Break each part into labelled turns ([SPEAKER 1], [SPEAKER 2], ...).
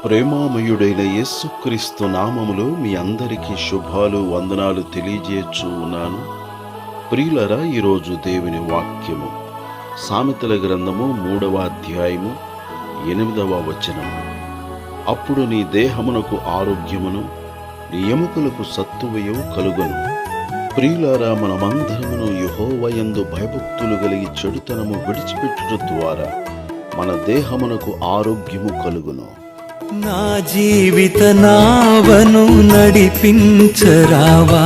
[SPEAKER 1] ప్రేమామయుడైన యేసుక్రీస్తు నామములో మీ అందరికీ శుభాలు వందనాలు తెలియజేయచ్చు ఉన్నాను. ప్రియులరా, ఈరోజు దేవుని వాక్యము సామెతల గ్రంథము 3వ అధ్యాయము 8వ వచనము. అప్పుడు నీ దేహమునకు ఆరోగ్యమును, నీ ఎముకలకు సత్తువయు కలుగను. ప్రియులారా, మనమందరమును యెహోవా యందు భయభక్తులు కలిగి చెడుతనము విడిచిపెట్టుట ద్వారా మన దేహమునకు ఆరోగ్యము కలుగును.
[SPEAKER 2] నా జీవిత నావను నడిపించరావా,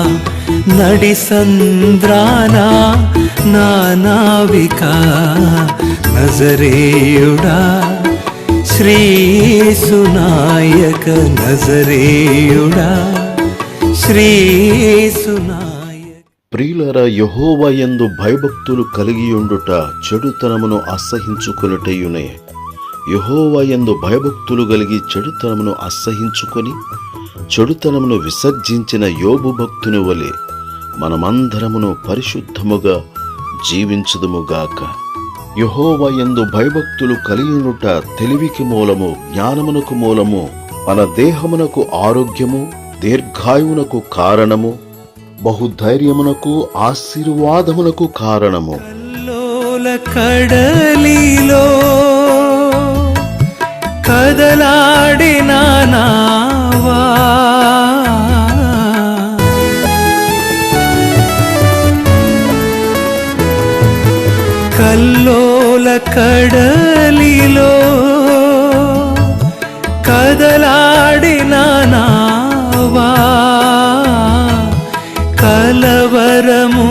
[SPEAKER 2] నడి సంద్రానా నా నావికా, నజరేయుడా శ్రీయేసు నాయక, నజరేయుడా శ్రీయేసు నాయక.
[SPEAKER 1] ప్రియులారా, యెహోవా యందు భయభక్తులు కలిగియుండుట చెడుతనమును అసహించుకొనుటయునే. యెహోవా యందు భయభక్తులు కలిగి చెడుతనమును అసహించుకొని చెడుతనమును విసర్జించిన యోబు భక్తుని వలె మనమందరమును పరిశుద్ధముగా జీవించుదుముగాక. యెహోవా యందు భయభక్తులు కలిగియుండుట తెలివికి మూలము, జ్ఞానమునకు మూలము, మన దేహమునకు ఆరోగ్యము, దీర్ఘాయువునకు కారణము, బహుధైర్యమునకు ఆశీర్వాదమునకు కారణము.
[SPEAKER 2] కడలిలో కదలాడిన నావా, కల్లోల కడలిలో కదలాడిన నావా, కలవరము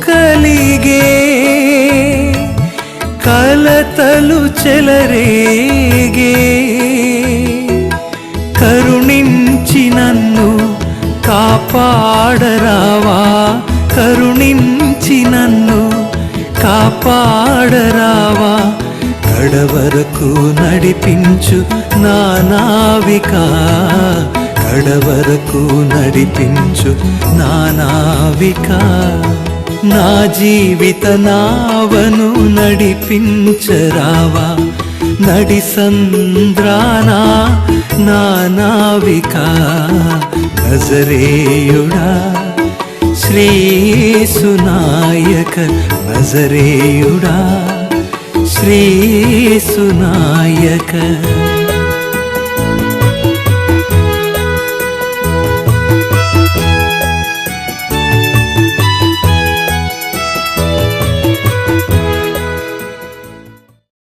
[SPEAKER 2] కలిగే కలతలు చెలరేగే, కరుణించి నన్ను కాపాడరావా, కరుణించి నన్ను కాపాడరావా, కడవరకు నడిపించు నా నావికా, కడవరకు నడిపించు నా నావికా. నా జీవిత నావను నడిపించరావా, నడి సంద్రానా నా నావికా, నజరేయుడా శ్రీయేసు నాయక, నజరేయుడా శ్రీయేసు నాయక.